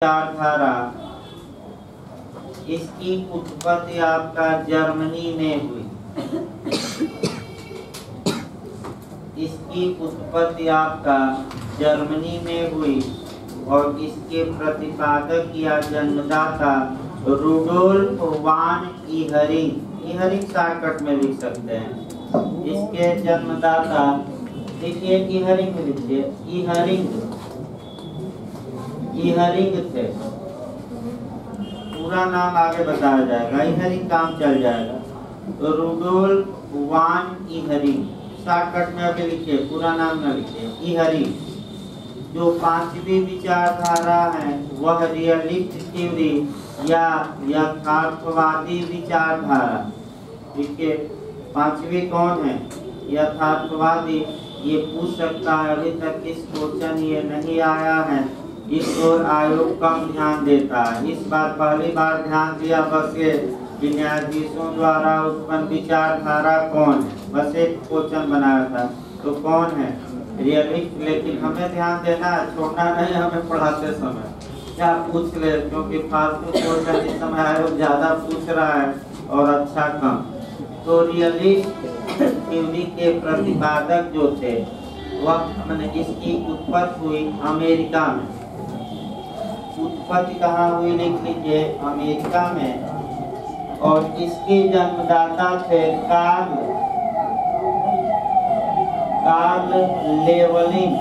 विचारधारा इसकी उत्पत्ति आपका जर्मनी में हुई। इसकी उत्पत्ति आपका जर्मनी में हुई और इसके प्रतिपादक या जन्मदाता रुडोल्फ वान इहरिंग, इहरिंग शॉर्टकट में लिख सकते हैं। इसके जन्मदाता देखिए इहरिंग में लिखिए, इहरिंग थे। पूरा नाम आगे बताया जाएगा, इहरिंग काम चल जाएगा। तो रुडोल्फ वान इहरिंग शॉर्टकट में अभी लिखिए, पूरा नाम न लिखिए, इहरिंग। जो पांचवी विचारधारा है वह रियलिस्ट थ्योरी या यथार्थवादी विचारधारा। देखिए पांचवी कौन है? यथार्थवादी। ये पूछ सकता है, अभी तक इस क्वेश्चन ये नहीं आया है, इस ओर आयोग कम ध्यान देता है। इस बार पहली बार ध्यान दिया बस ये कि न्यायाधीशों द्वारा उत्पन्न विचारधारा कौन है, बस एक क्वेश्चन बनाया था। तो कौन है? रियलिस्ट। लेकिन हमें ध्यान देना है, छोड़ना नहीं हमें पढ़ाते समय। क्या पूछ ले, क्योंकि फालतू क्वेश्चन इस समय आयोग ज्यादा पूछ रहा है और अच्छा कम। तो रियलिस्ट थ्योरी के प्रतिपादक जो थे वह मैंने इसकी उत्पत्ति हुई अमेरिका में। उत्पत्ति कहाँ हुई लिख लीजिए, अमेरिका में। और इसके जन्मदाता थे कार्ल लेवलिन।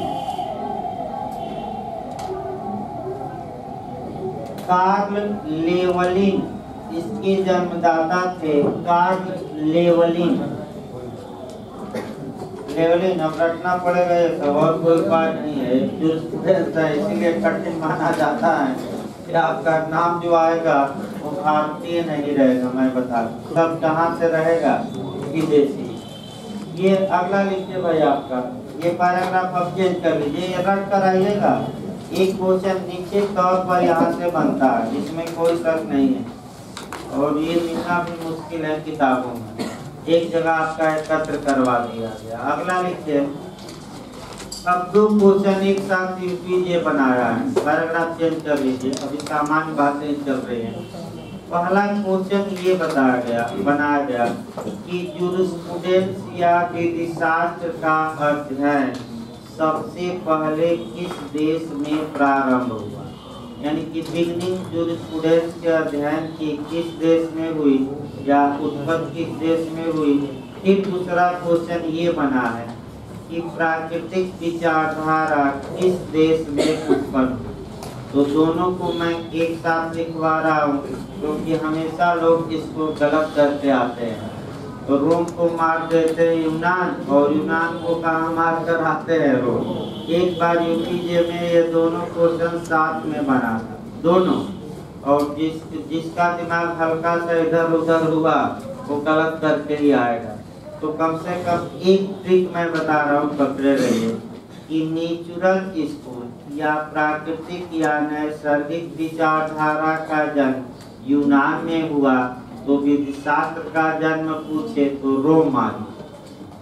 कार्ल लेवलिन इसके जन्मदाता थे, कार्ल लेवलिन। लेवलिन अब रटना पड़ेगा ये सब, और कोई बात नहीं है, इसीलिए कठिन माना जाता है कि आपका नाम जो आएगा वो भारतीय नहीं रहेगा। मैं बता सब कहाँ से रहेगा, विदेशी। ये अगला लिखिए भाई, आपका ये पैराग्राफ अब चेंज कर लीजिए, ये रट कर आइएगा। एक क्वेश्चन निश्चित तौर पर यहाँ से बनता है, इसमें कोई शक नहीं है। और ये लिखना भी मुश्किल है किताबों में, एक जगह आपका एकत्र करवा दिया गया। अगला लिखिए, अब दो क्वेश्चन एक साथ यूपीजे बनाया है, पैराग्राफ चेंज कर लीजिए, अभी सामान्य बातें चल रही हैं। पहला क्वेश्चन ये बनाया गया कि जूरिस्प्रूडेंस या विधिशास्त्र का अध्ययन सबसे पहले किस देश में प्रारंभ हुआ। यानी कि बिगनिंग जूरिस्प्रूडेंस के अध्ययन की किस देश में हुई या उत्पत्ति किस देश में हुई। फिर दूसरा क्वेश्चन ये बना है कि प्राकृतिक विचारधारा किस देश में उत्पन्न हुई। तो दोनों को मैं एक साथ लिखवा रहा हूँ क्योंकि हमेशा लोग इसको गलत करते आते हैं। तो रोम को मार देते हैं यूनान, और यूनान को कहाँ मार कर आते हैं रोम। एक बार यूपीजे में ये दोनों क्वेश्चन साथ में बना था, दोनों। और जिसका दिमाग हल्का सा इधर उधर हुआ वो गलत करके ही आएगा। तो कम से कम एक ट्रिक मैं बता रहा हूँ, पकड़े रहिए कि नेचुरल स्कूल या प्राकृतिक या नैसर्गिक विचारधारा का जन्म यूनान में हुआ, तो विधिशास्त्र का जन्म पूछे तो रोम आदि।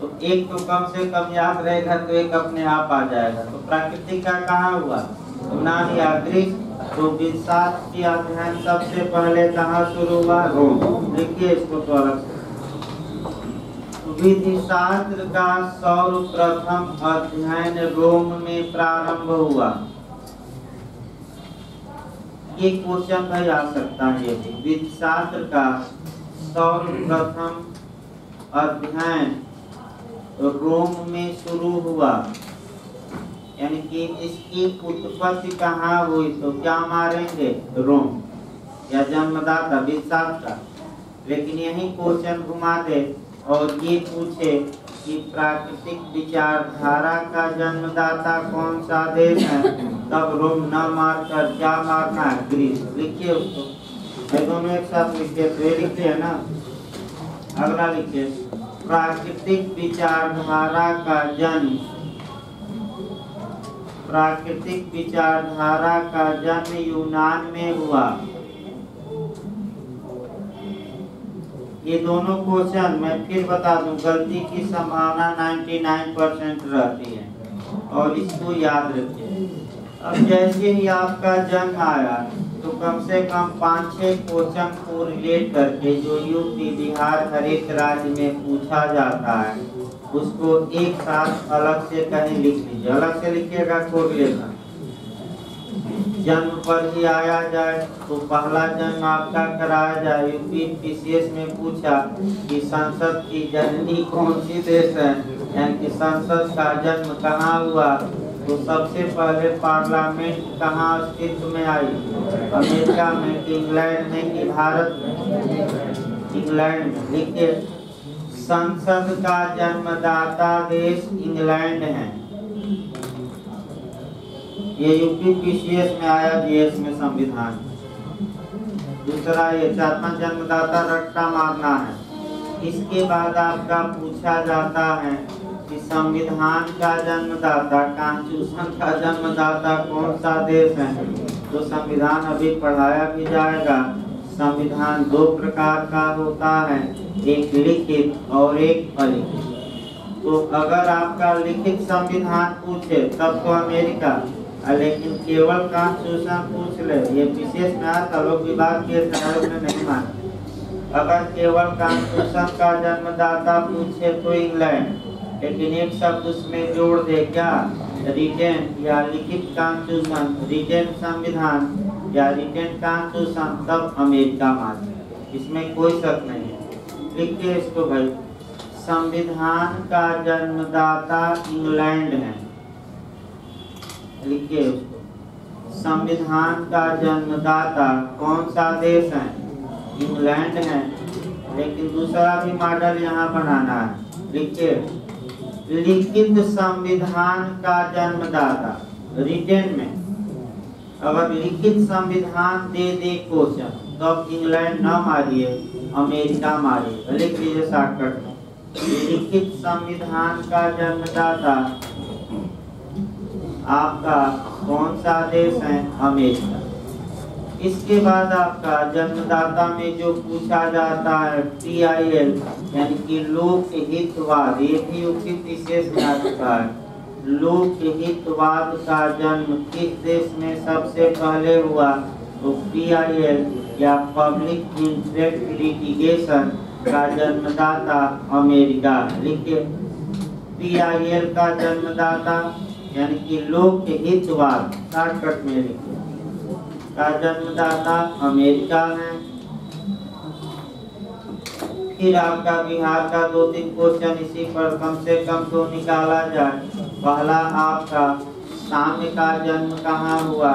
तो एक तो कम से कम याद रहेगा, तो एक अपने आप आ जाएगा। तो प्राकृतिक का कहाँ हुआ? यूनान या ग्रीस। तो विधिशास्त्र की अध्ययन सबसे पहले कहाँ शुरू हुआ? रोम। देखिए इसको तो अलग से, विधिशास्त्र का सर्वप्रथम अध्ययन रोम में प्रारंभ हुआ। ये क्वेश्चन भाई आ सकता है। विधिशास्त्र का सर्वप्रथम अध्ययन रोम में शुरू हुआ, यानी कि इसकी उत्पत्ति कहाँ हुई? तो क्या मारेंगे? रोम या जन्मदाता विधिशास्त्र का। लेकिन यही क्वेश्चन घुमा दे और ये पूछे कि प्राकृतिक विचारधारा का जन्मदाता कौन सा देश है, तब रोम न मारकर क्या मारना है? ग्रीस। लिखिए उसको, दोनों एक साथ लिखिए, तो लिखिए ना। अगला लिखिए, प्राकृतिक विचारधारा का जन्म, प्राकृतिक विचारधारा का जन्म यूनान में हुआ। ये दोनों क्वेश्चन मैं फिर बता दूं, गलती की संभावना 99% रहती है और इसको याद रखिए। अब जैसे ही आपका जन्म आया तो कम से कम 5-6 क्वेश्चन को रिलेट करके जो यूपी बिहार हर एक राज्य में पूछा जाता है उसको एक साथ अलग से कहीं लिख लीजिए। अलग से लिखिएगा कोरिलेशन। जन्म पर ही आया जाए तो पहला जन्म आपका कराया जाए। यूपीपीसीएस में पूछा कि संसद की जननी कौन सी देश है, यानी कि संसद का जन्म कहाँ हुआ, तो सबसे पहले पार्लियामेंट कहाँ अस्तित्व में आई, अमेरिका में, इंग्लैंड में कि भारत में? इंग्लैंड में। लिखिए संसद का जन्मदाता देश इंग्लैंड है। ये यूपीपीसीएस में आया, जीएस में संविधान। दूसरा ये चात्मा जन्मदाता रट्टा मारना है। इसके बाद आपका पूछा जाता है कि संविधान का जन्मदाता, कॉन्स्टिट्यूशन का जन्मदाता कौन सा देश है, तो संविधान अभी पढ़ाया भी जाएगा। संविधान 2 प्रकार का होता है, एक लिखित और एक अलिखित। तो अगर आपका लिखित संविधान पूछे तब तो अमेरिका, लेकिन केवल कॉन्स्टिट्यूशन पूछ ले, ये विशेष में आता, लोग विभाग के सहायक में नहीं माने। अगर केवल कॉन्स्टिट्यूशन का जन्मदाता पूछे तो इंग्लैंड, लेकिन एक शब्द उसमें जोड़ दे, क्या? रिटेन या लिखित कॉन्स्टिट्यूशन, रिटेन संविधान या रिटेन कॉन्स्टिट्यूशन, तब अमेरिका माने। इसमें कोई शक नहीं है। लिखिए इसको भाई, संविधान का जन्मदाता इंग्लैंड है। लिखिए उसको, संविधान का जन्मदाता कौन सा देश है? इंग्लैंड है। लेकिन दूसरा भी मॉडल यहाँ बनाना है। लिखिए लिखित संविधान का जन्मदाता, रिटेन में अगर लिखित संविधान दे क्वेश्चन तब इंग्लैंड न मारिए, अमेरिका मारिए। लिख लीजिए शॉर्टकट में, लिखित संविधान का जन्मदाता आपका कौन सा देश है? अमेरिका। इसके बाद आपका जन्मदाता में जो पूछा जाता है PIL, यानी कि लोक हितवाद, ये भी यूपीपीसीएस में आ चुका है। लोक हितवाद का जन्म किस देश में सबसे पहले हुआ? तो PIL या पब्लिक इंटरेस्ट लिटिगेशन का जन्मदाता अमेरिका। लिखिए PIL का जन्मदाता यानी कि लोक हितवाद, शॉर्टकट में लिखिए, का जन्मदाता अमेरिका है। फिर आपका बिहार का 2-3 क्वेश्चन इसी पर कम से कम तो निकाला जाए। पहला आपका साम्य का जन्म कहाँ हुआ,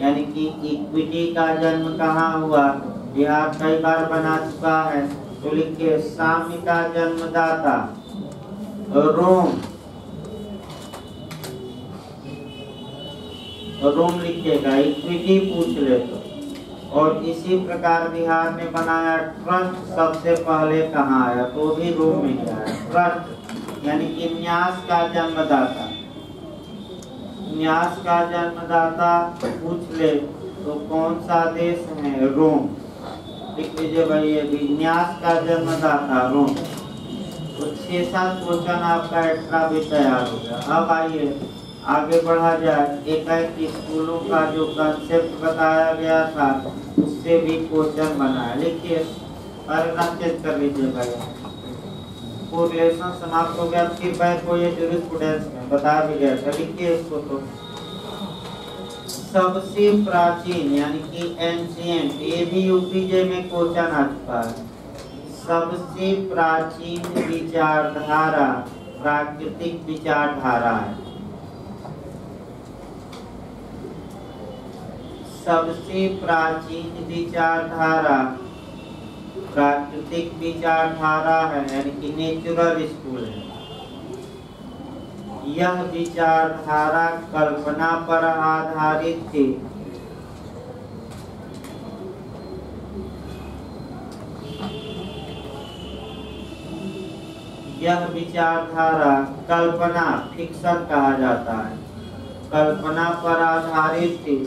यानी कि इक्विटी का जन्म कहाँ हुआ, बिहार कई बार बना चुका है। तो लिखिए साम्य का जन्मदाता रोम लिखिएगा, इक्विटी पूछ ले तो। और इसी प्रकार बिहार में बनाया ट्रस्ट सबसे पहले कहाँ आया, तो भी रोम में ही आया। ट्रस्ट यानी कि न्यास का जन्मदाता, न्यास का जन्मदाता पूछ ले तो कौन सा देश है? रोम। लिख लीजिए भाई, ये भी न्यास का जन्मदाता रोम। तो 6-7 क्वेश्चन आपका एक्स्ट्रा भी तैयार हो गया। अब आइए आगे बढ़ा जाए। एक स्कूलों का जो कंसेप्ट बताया गया था उससे भी क्वेश्चन बनाया। लिखिए पैराग्राफ चेंज कर लीजिए भाई। कोरिलेशन समाप्त हो गया, फिर बैक को ये जूरिस्प्रूडेंस में बता भी गया था। लिखिए इसको, तो सबसे प्राचीन यानी कि एंशिएंट, ये भी यूपीजे में क्वेश्चन आ चुका है। सबसे प्राचीन विचारधारा प्राकृतिक विचारधारा है। सबसे प्राचीन विचारधारा प्राकृतिक विचारधारा है, यानी कि नेचुरल स्कूल है। यह विचारधारा कल्पना पर आधारित थी। यह विचारधारा कल्पना, फिक्शन कहा जाता है, कल्पना पर आधारित थी।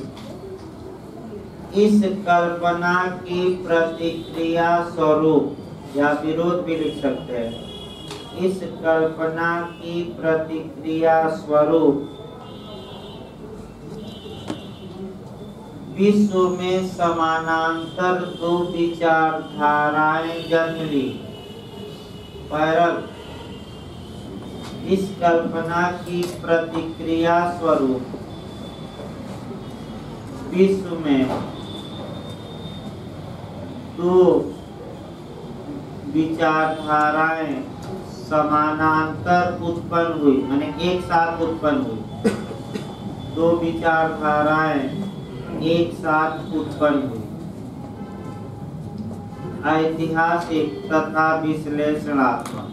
इस कल्पना की प्रतिक्रिया स्वरूप या विरोध भी लिख सकते हैं। इस कल्पना की प्रतिक्रिया स्वरूप विश्व में समानांतर दो विचारधाराएं जन्म ली। पैरल, इस कल्पना की प्रतिक्रिया स्वरूप विश्व में दो विचारधाराएं समानांतर उत्पन्न हुई, माने एक साथ उत्पन्न हुई। दो विचारधाराएं एक साथ उत्पन्न हुई, ऐतिहासिक तथा विश्लेषणात्मक,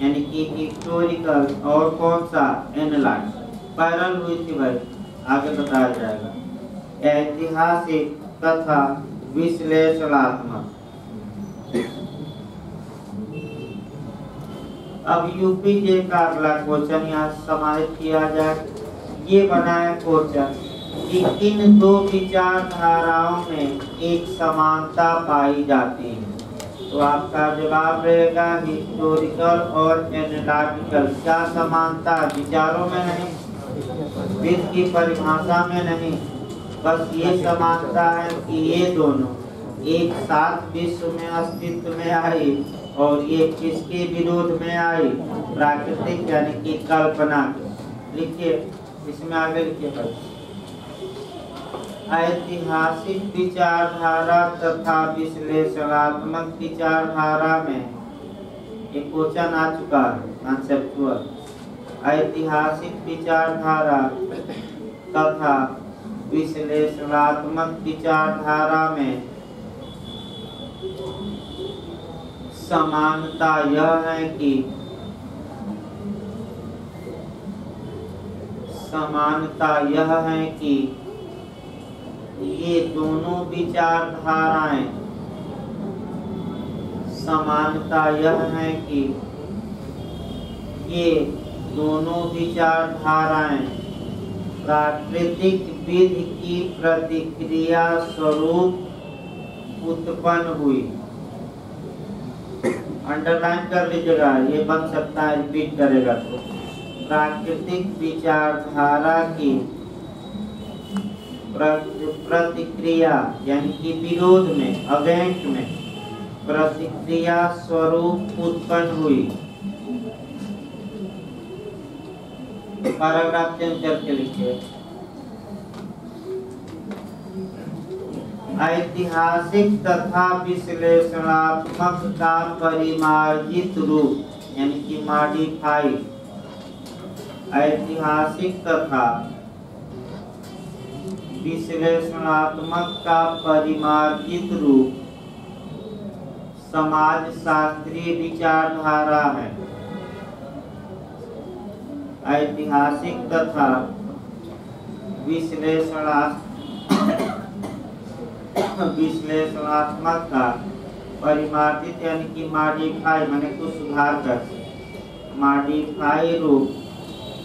यानी कि हिस्टोरिकल और कौन सा, एनालाइज। पैरल हुई थी भाई, आगे बताया जाएगा। ऐतिहासिक तथा विश्लेषणात्मक। अब यूपीजे का अगला क्वेश्चन यहाँ समाहित किया जाए। ये बनाए क्वेश्चन कि इन दो विचारधाराओं में एक समानता पाई जाती है। तो आपका जवाब रहेगा हिस्टोरिकल और एनालिटिकल। क्या समानता? विचारों में नहीं, विश्व की परिभाषा में नहीं, बस ये समानता है कि ये दोनों एक साथ विश्व में अस्तित्व में आई और ये किसके विरोध में आई? प्राकृतिक यानी कि कल्पना। लिखिए, इसमें आगे लिखिए। ऐतिहासिक विचारधारा तथा विश्लेषणात्मक विचारधारा में एक क्वेश्चन आ चुका है, कॉन्सेप्चुअल। ऐतिहासिक विचारधारा तथा विश्लेषणात्मक विचारधारा में समानता यह है कि ये दोनों विचारधाराएं प्राकृतिक विधि की प्रतिक्रिया स्वरूप उत्पन्न हुई। अंडरलाइन कर लीजिएगा, ये बन सकता है रिपीट करेगा तो। प्राकृतिक विचारधारा की प्रतिक्रिया यानी कि विरोध में, अगेंस्ट में, प्रतिक्रिया स्वरूप उत्पन्न हुई। पैराग्राफ चेंज करके लिखिए। ऐतिहासिक तथा विश्लेषणात्मक का परिमार्जित रूप यानी कि मॉडिफाई। ऐतिहासिक तथा विश्लेषणात्मक का परिमार्जित रूप समाजशास्त्रीय विचारधारा है। ऐतिहासिक तथा विश्लेषणात्मक का परिमार्जित यानी कि मॉडिफाई माने कुछ सुधार कर, मॉडिफाई रूप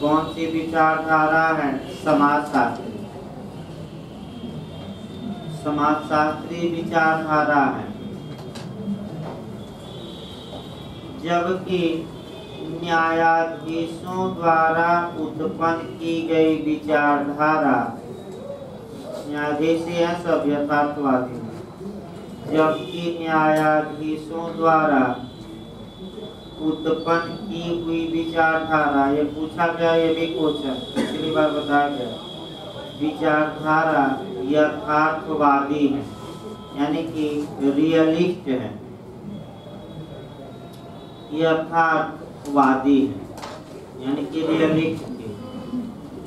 कौन सी विचारधारा है? समाजशास्त्रीय विचारधारा है। जबकि न्यायाधीशों द्वारा उत्पन्न की गई विचारधारा, न्यायाधीश है सब यथार्थवादी, जबकि न्यायाधीशों द्वारा उत्पन्न की हुई विचारधारा, ये पूछा गया, ये भी क्वेश्चन पिछली बार बताया गया, विचारधारा यथार्थवादी है यानी कि रियलिस्ट है, यथार्थवादी है यानी कि रियलिस्ट।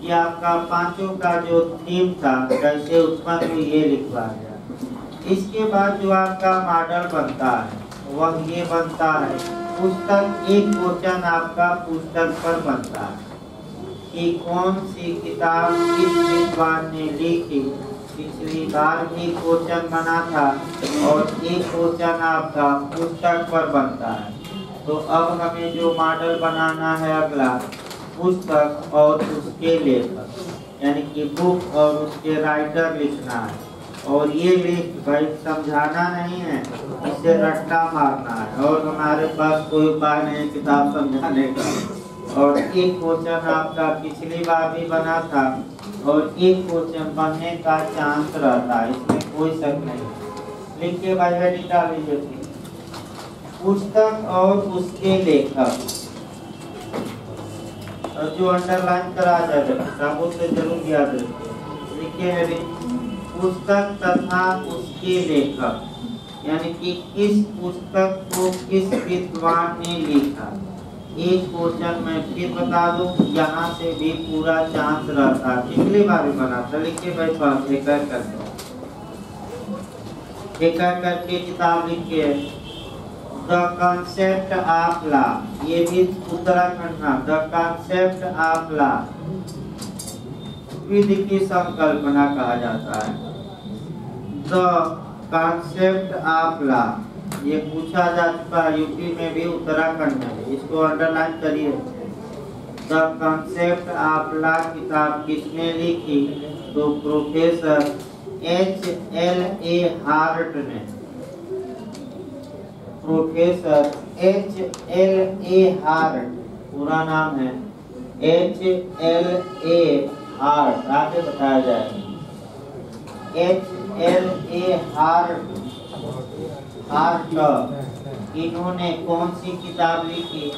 ये आपका पांचों का जो थीम था कैसे उत्पन्न हुई ये लिखवा गया। इसके बाद जो आपका मॉडल बनता है वह ये बनता है, पुस्तक, एक क्वेश्चन आपका पुस्तक पर बनता है कि कौन सी किताब किस विद्वान ने लिखी। पिछली बार भी क्वेश्चन बना था और एक क्वेश्चन आपका पुस्तक पर बनता है। तो अब हमें जो मॉडल बनाना है अगला, पुस्तक और उसके लेखक यानी कि बुक और उसके राइटर लिखना है। और ये लिस्ट भाई समझाना नहीं है, इसे रट्टा मारना है और हमारे पास कोई उपाय नहीं किताब समझाने का। और एक क्वेश्चन आपका पिछली बार भी बना था और एक क्वेश्चन बनने का चांस रहता है, इसमें कोई शक नहीं। लिखिए भाई, हेडिंग डाल लीजिए। पुस्तक और उसके लेखक, और जो अंडरलाइन करा जाएगा वो तो जरूर याद रखिए। लिखिए हेडिंग, पुस्तक तथा उसके लेखक, यानी कि किस पुस्तक को किस विद्वान ने लिखा। एक क्वेश्चन मैं फिर बता दूं, यहाँ से भी पूरा चांस रहता, पिछली बार भी बना था। लिखिए भाई, एक करके किताब लिखिए। द कॉन्सेप्ट ऑफ लॉ, ये भी उत्तराखंड ना, द कॉन्सेप्ट ऑफ लॉ, विधि की संकल्पना कहा जाता है। द कॉन्सेप्ट ऑफ लॉ, ये पूछा जा चुका है यूपी में भी, उत्तराखंड में भी, इसको अंडरलाइन करिए। द कॉन्सेप्ट ऑफ लॉ किताब किसने लिखी? तो प्रोफेसर H.L.A. हार्ट ने। Professor H.L.A. हार्ट, पूरा नाम है H.L.A. हार्ट, आगे बताया जाएगा। H.L.A. हार्ट, इन्होंने कौन सी किताब लिखी?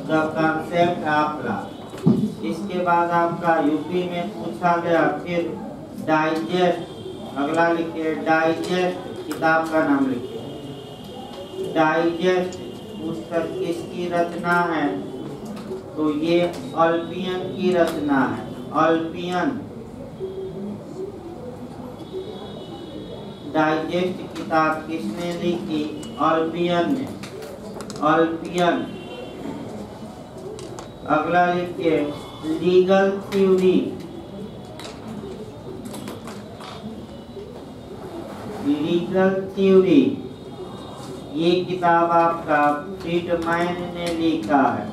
The concept of law. इसके बाद आपका यूपी में पूछा गया फिर डाइजेस्ट, अगला लिखिए डाइजेस्ट, किताब का नाम लिखिए। डाइजेस्ट पुस्तक किसकी रचना है? तो ये अल्पियन की रचना है। अल्पियन डाइजेस्ट किताब किसने लिखी? अल्पियन ने। अल्पियन। अगला लिखिए लीगल थ्योरी। लीगल थ्योरी, ये किताब आपका फ्रीडमैन ने लिखा है।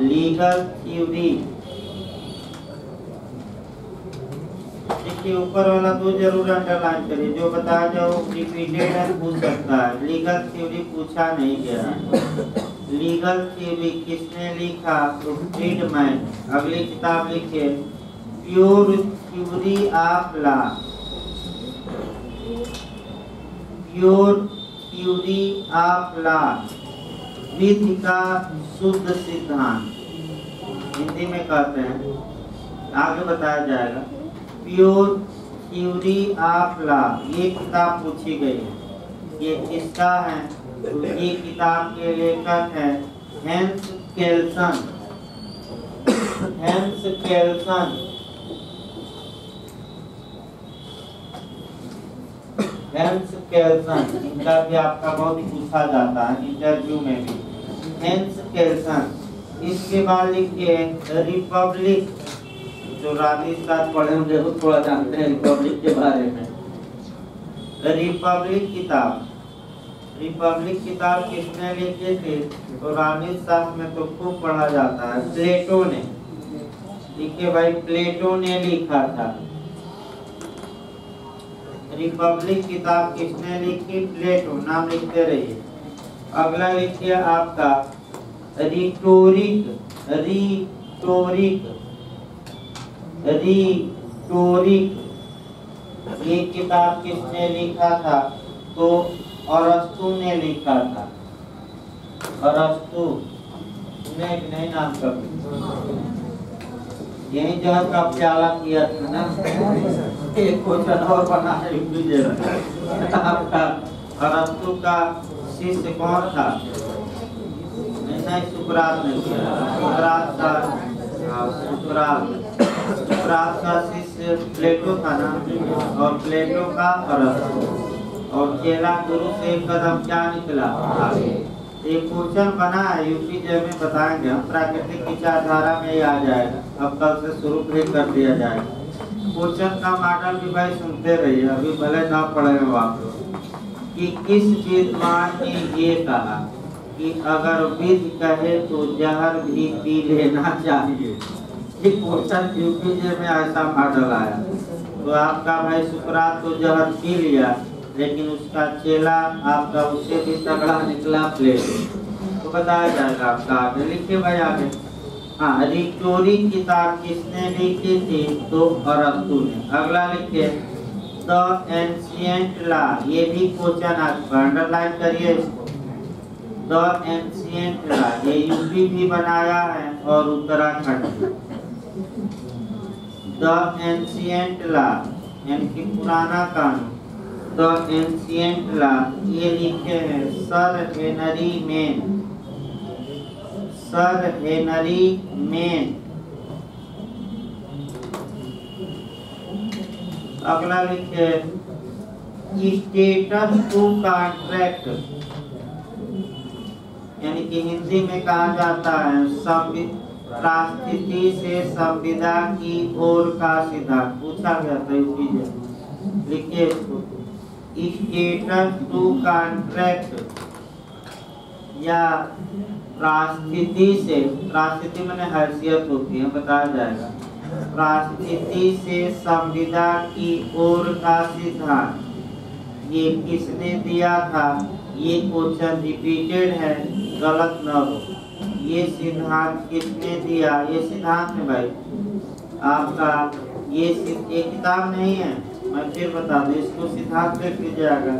लीगल थ्योरी, देखिए ऊपर वाला दो जरूर अंडरलाइन करिए, जो बताया जाओ रिपीटेड है, पूछ सकता है। लीगल थ्योरी पूछा नहीं गया। लीगल थ्योरी किसने लिखा? तो फ्रीडमैन। अगली किताब लिखिए pure theory of law. Pure theory of law, विधि का शुद्ध सिद्धांत, हिंदी में कहते हैं, आगे बताया जाएगा। प्योर थ्योरी ऑफ लॉ, ये किताब पूछी गई है। ये किसका है? तो ये किताब के लेखक हैं हेंस केल्सन। हेंस केल्सन। हेंस केल्सन, इनका भी आपका बहुत पूछा जाता है इंटरव्यू में भी। हेंस केल्सन। इसके बाद लिखिए रिपब्लिक, जो राजस्थान पढ़े होंगे वो थोड़ा जानते हैं रिपब्लिक के बारे में। रिपब्लिक किताब, रिपब्लिक किताब किसने लिखी थी? तो राजस्थान में तो खूब पढ़ा जाता है, प्लेटो ने। लिखिए भाई, प्लेटो ने लिखा था। रिपब्लिक किताब किसने लिखी? प्लेटो। नाम लिखते रहिए। अगला लिखिए आपका रिटोरिक। रिटोरिक, रिटोरिक, ये किताब किसने लिखा था? तो अरस्तु ने लिखा था। अरस्तु ने नहीं नाम कभी, यही जगह का प्याला किया था ना। एक क्वेश्चन और बना है आपका, अरस्तु का शिष्य कौन था? नहीं, सुकरात ने किया। सुकरात का, सुकरात का शिष्य प्लेटो था ना, और प्लेटो का अरस्तु, और चेला गुरु से एक कदम क्या निकला आगे। एक क्वेश्चन बना है यूपी जे में, बताएंगे हम, प्राकृतिक विचारधारा में ही आ जाएगा। अब कल से शुरू भी कर दिया जाएगा। क्वेश्चन का मॉडल भी भाई सुनते रहिए, अभी भले ना पढ़े हो आप लोग। कि किस विद्वान ने ये कहा कि अगर विधि कहे तो जहर भी पी लेना चाहिए। ये क्वेश्चन यूपी जे में ऐसा मॉडल आया। तो आपका भाई सुकरात तो जहर पी लिया, लेकिन उसका चेला आपका उससे भी तगड़ा निकला प्लेटो। तो बताया जाएगा आपका आगे। लिखिए भाई आगे, हाँ, रिक्टोरी किताब किसने लिखी थी? तो अरस्तु ने। अगला लिखिए द एंशिएंट लॉ, ये भी क्वेश्चन आपका, अंडरलाइन करिए इसको। द एंशिएंट लॉ, ये यूपी भी बनाया है और उत्तराखंड भी। द एंशिएंट लॉ यानी कि पुराना कानून, द एंशिएंट लॉ, ये लिखे हैं sir Henry main. Sir Henry main. अगला लिखे स्टेटस टू कॉन्ट्रैक्ट, यानी कि हिंदी में कहा जाता है परिस्थिति से संविदा की ओर का सिद्धांत। पूछा गया था इसी, लिखिए इसको स्टेटस टू कॉन्ट्रैक्ट या परिस्थिति से, परिस्थिति माने हैसियत होती है, बताया जाएगा। परिस्थिति से संविदा की ओर का सिद्धांत, ये किसने दिया था? ये क्वेश्चन रिपीटेड है, गलत न हो। ये सिद्धांत किसने दिया? ये सिद्धांत है भाई आपका, ये किताब नहीं है, मैं फिर बता दूं, इसको सिद्धांत लिख लीजिएगा,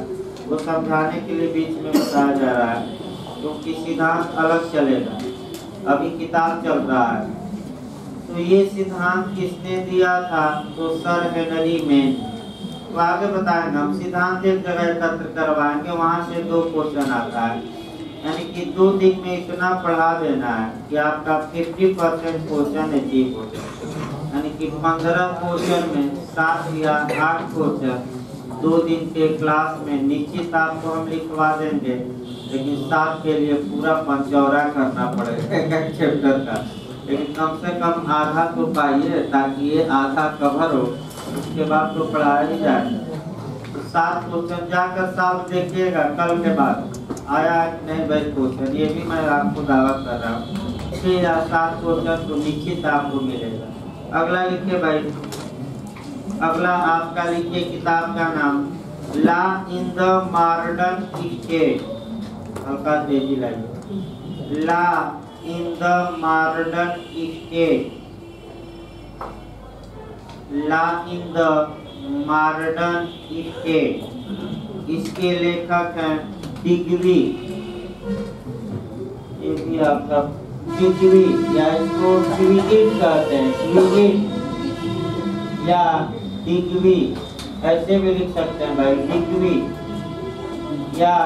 वो समझाने के लिए बीच में बताया जा रहा है, क्योंकि सिद्धांत अलग चलेगा, अभी किताब चल रहा है। तो ये सिद्धांत किसने दिया था? तो सर हेनरी मेन। तो आगे बताएंगे हम, सिद्धांत एक जगह एकत्र करवाएंगे, वहां से 2 क्वेश्चन आता है, यानी कि 2 दिन में इतना पढ़ा देना है कि आपका 50% क्वेश्चन अचीव हो जाए, यानी कि 15 क्वेश्चन में 7 या 8 क्वेश्चन 2 दिन के क्लास में निश्चित आपको हम लिखवा देंगे, लेकिन 7 के लिए पूरा पंचौरा करना पड़ेगा एक चैप्टर का, लेकिन कम से कम आधा तो पाइए, ताकि ये आधा कवर हो, उसके बाद तो पढ़ाया ही जाए। 7 क्वेश्चन जाकर साफ देखिएगा, कल के बाद आया नहीं भाई क्वेश्चन, ये भी मैं आपको दावा कर रहा हूँ, 6 या 7 क्वेश्चन तो निश्चित आपको मिलेगा। अगला लिखिए भाई, अगला आपका लिखिए किताब का नाम law in the modern state, हल्का तेजी लाइए, law in the modern state, law in the modern state. इसके लेखक हैं डिग्री, ये भी आपका डिग्री, या इसको ट्विगेट कहते हैं, ट्विगेट या डिग्री, ऐसे भी लिख सकते हैं भाई, डिग्री या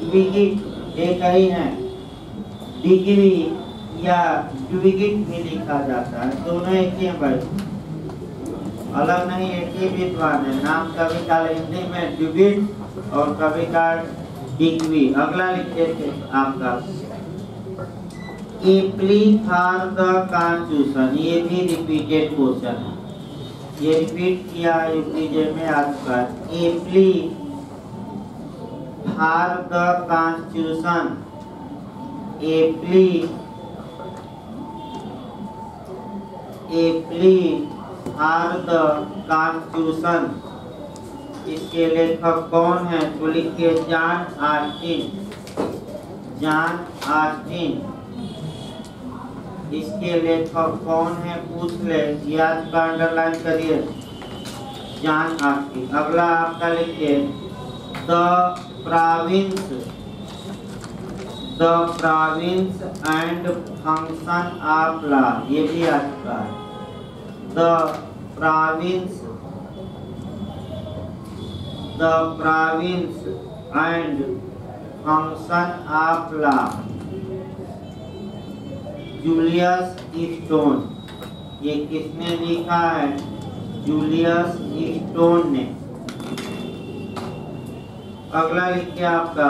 ट्विगेट एक ही है, डिग्री या ट्विगेट भी लिखा जाता है, दोनों एक ही है भाई, अलग नहीं, एक ही विद्वान है, नाम कभी का हिंदी में ट्विगेट और कभी का डिग्री। अगला लिखिए आपका एप्ली फॉर द कॉन्स्टिट्यूशन, ये भी रिपीटेड क्वेश्चन है, ये रिपीट किया यूपीजे में आपका, apply for the constitution, apply for the constitution, इसके लेखक कौन है? तो लिखिए जॉन ऑस्टिन, जॉन ऑस्टिन। इसके लेखक कौन है पूछ ले, याद का अंडरलाइन करिए, जॉन ऑस्टिन। अगला आपका लिखिए the province and function of law, ये भी आ चुका है, the province and function of law, Julius stone. ये किसने लिखा है? जूलियस स्टोन ने। अगला लिखिए आपका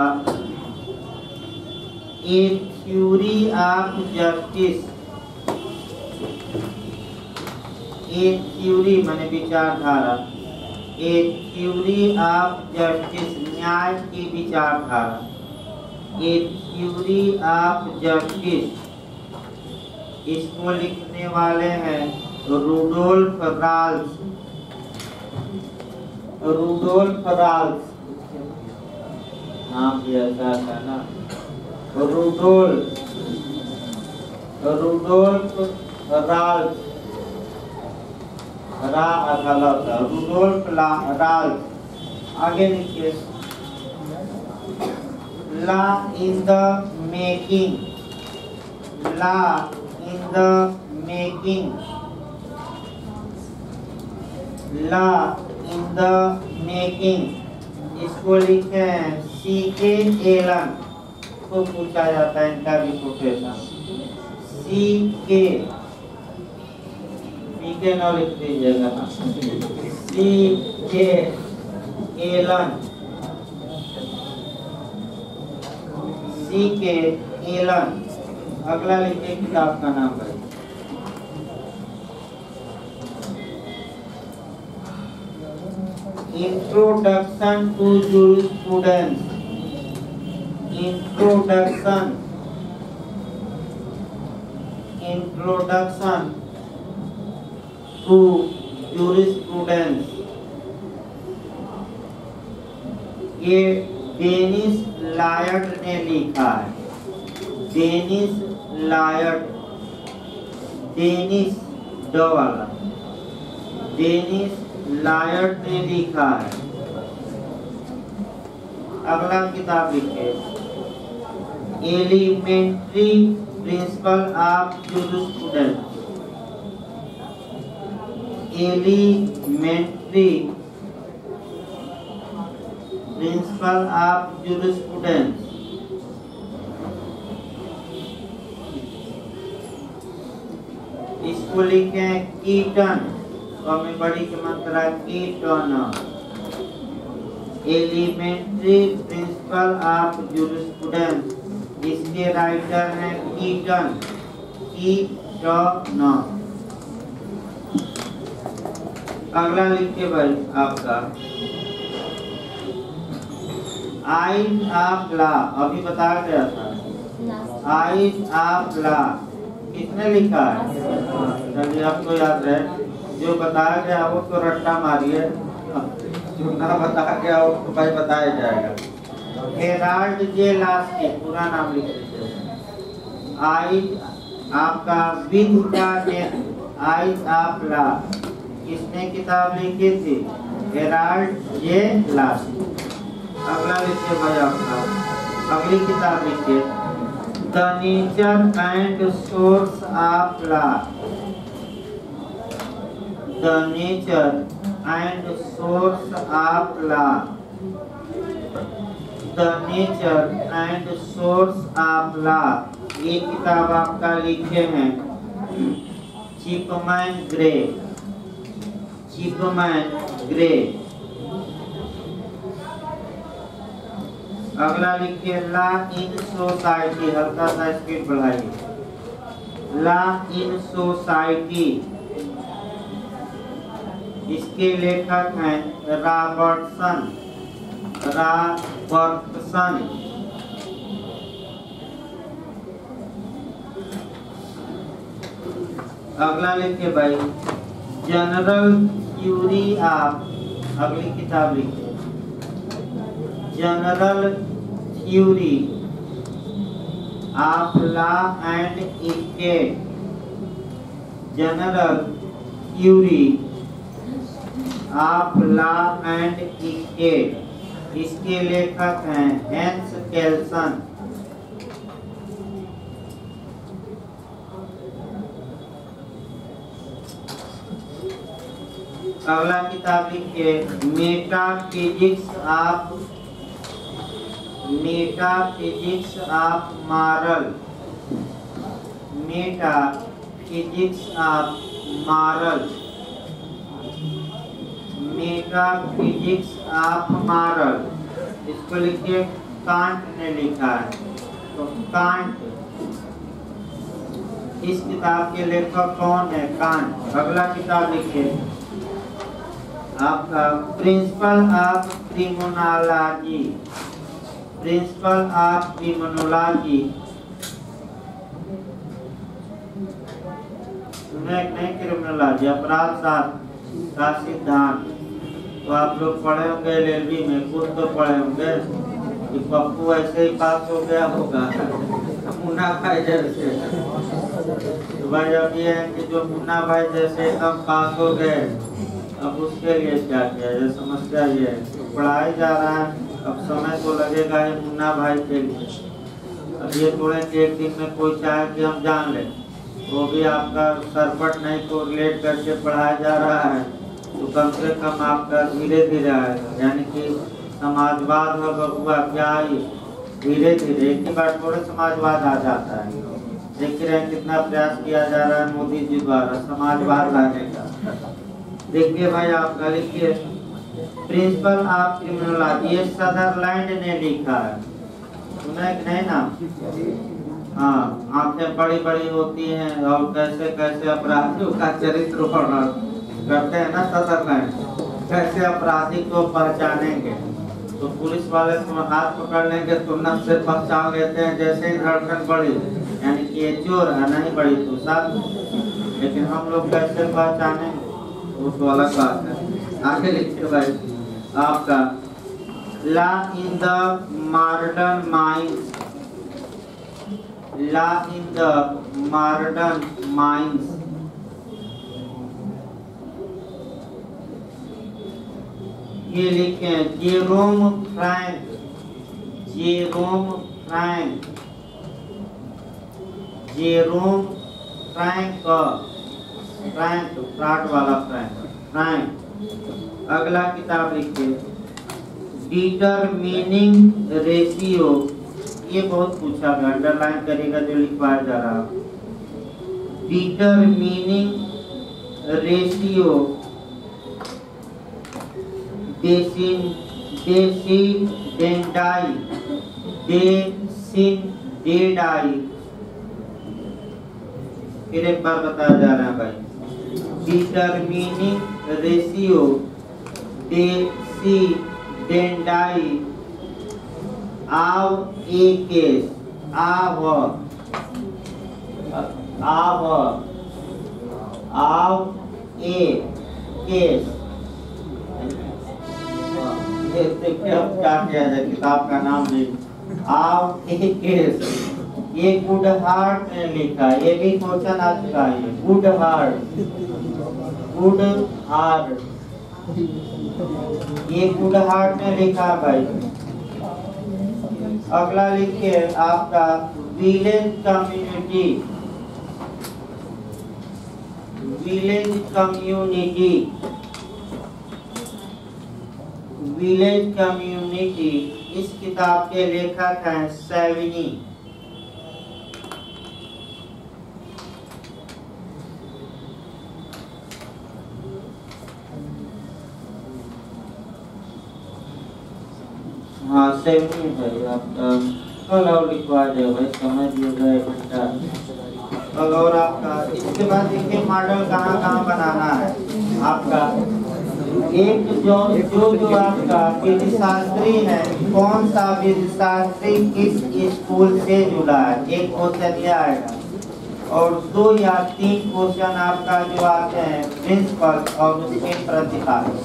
ए theory of justice, A theory माने विचारधारा, ए थ्योरी ऑफ जस्टिस, न्याय की विचारधारा, ए थ्योरी ऑफ जस्टिस। इसको लिखने वाले हैं रुडोल्फ राल्स, रुडोल्फ राल्स नाम भी ऐसा था ना, रुडोल्फ राल्फ, रुडोल्फ राल्फ। आगे लिखिए, law in the making, law in the making, law in the making. इसको लिखे हैं C.K. एलन, को पूछा जाता है इनका भी प्रोफेशन। C.K. C.K. न लिख दीजिएगा ना, C.K. Allen, C.K. एलन। अगला लिखिए किताब का नाम है, introduction to jurisprudence, introduction, introduction to jurisprudence. ये डेनिस लायड ने लिखा है, डेनिस लायड, डेनिस ड वाला, डेनिस लायड ने लिखा है। अगला किताब लिखे, elementary principle of jurisprudence, elementary principle of jurisprudence. इसको लिखे कीटन, तो हमें बड़ी की मात्रा Keeton, elementary principle of jurisprudence. इसके राइटर हैं कीटन, कीटन। अगला लिखिए भाई आपका, आइज ऑफ लॉ, अभी बताया गया था, आइज ऑफ लॉ किसने लिखा है? चलिए आपको याद रहे, जो बताया गया वो तो रट्टा मारिए, जो ना बताया गया वो तो भाई बताया जाएगा। हेराल्ड जे लास्की, पूरा नाम लिख लीजिए। आइज आपका विद का डेथ, आइज ऑफ लॉ किसने किताब लिखी थी? हेराल्ड जे लास्की। अगला लिखिए भाई आपका, अगली किताब लिखिए, the nature and source of law, the nature and source of law, the nature and source of law. ये किताब आपका लिखे हैं चिपमैन ग्रे, चिपमैन ग्रे। अगला लिखिए, लॉ इन सोसाइटी, हल्का सा स्पीड बढ़ाइए, लॉ इन सोसाइटी। इसके लेखक हैं रॉबर्टसन, रॉबर्टसन। अगला लिखिए भाई, जनरल थ्योरी ऑफ, अगली किताब लिखिए, general theory of law and state, general theory of law and state. इसके लेखक हैं हेंस केल्सन। अगला किताब लिखिए, metaphysics of, metaphysics of moral, metaphysics of moral, metaphysics of moral. इसको लिखिए कांट ने लिखा है, तो कांट, इस किताब के लेखक कौन है? कांट। अगला किताब लिखिए आपका, principle of criminology, principle of criminology. नहीं क्रिमिनोलॉजी, अपराध का सिद्धांत। तो आप लोग पढ़े होंगे LLB में, कुछ तो पढ़े होंगे कि पप्पू ऐसे ही पास हो गया होगा मुनाफा जैसे। तो भाई अब ये है कि जो मुन्ना भाई जैसे एकदम पास हो गए, अब उसके लिए क्या किया जाए? समस्या ये है, पढ़ाई जा रहा है, अब समय तो लगेगा ही मुन्ना भाई के लिए। अब ये थोड़े कि एक दिन में कोई चाहे कि हम जान लें, वो भी आपका सरपट नहीं को रिलेट करके पढ़ाया जा रहा है, तो कम से कम आपका धीरे धीरे आएगा। यानी कि समाजवाद में बबुआ क्या ही धीरे धीरे, एक ही बार थोड़े समाजवाद आ जाता है। देख रहे हैं कितना प्रयास किया जा रहा है मोदी जी द्वारा समाजवाद लाने का। देखिए भाई आपका लिखिए, प्रिंसिपल ऑफ क्रिमिनोलॉजी, ये सदरलैंड ने लिखा है, सुना कि नहीं ना? हाँ, आंखें बड़ी बड़ी होती हैं और कैसे कैसे अपराधियों का चरित्र वर्णन करते हैं ना सदरलैंड, कैसे अपराधी को पहचानेंगे। तो पुलिस वाले तो हाथ पकड़ लेंगे तो नस से पहचान लेते हैं, जैसे ही धड़कन बढ़ी यानी कि ये चोर है, नहीं बढ़ी तो साथ। लेकिन हम लोग कैसे पहचानेंगे वो तो अलग बात है। आगे लिखिए भाई आपका, law in the modern minds, law in the modern minds, ये लिखे Jerome Frank, Jerome Frank, Jerome Frank, Frank फ्राट वाला फ्रैंक, फ्रैंक। अगला किताब लिखिए, डिटरमिनिंग रेशियो, ये बहुत पूछा गया, अंडरलाइन करेगा जो लिखवाया जा रहा है। डिटरमिनिंग रेशियो डेसिडेंडाई, फिर एक बार बताया जा रहा है भाई, determining ratio decidendi of a case, of a case. क्या किया जाए, किताब का नाम नहीं, ऑफ ए केस। ये गुड हार्ट ने लिखा, ये भी क्वेश्चन आ चुका है। गुड हार्ट, गुड हार्ट, ये गुड हार्ट ने लिखा भाई। अगला लिखिए आपका, village community, village community, village community. इस किताब के लेखक हैं सैविनी। हाँ सैविनी भाई, आपका कल और लिखवा दे भाई, समय दिया जाए घंटा कल। और आपका इसके बाद देखिए मॉडल कहाँ कहाँ बनाना है आपका। एक जो आपका विधि शास्त्री है, कौन सा विधि शास्त्री किस स्कूल से जुड़ा है, एक क्वेश्चन यह आएगा। और 2 या 3 क्वेश्चन आपका जो आते हैं प्रिंसिपल और उसके प्रतिपादक,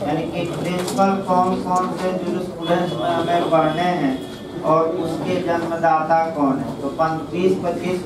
यानी कि प्रिंसिपल कौन कौन से जूरिस्प्रूडेंस में हमें पढ़ने हैं और उसके जन्मदाता कौन है। तो 20-25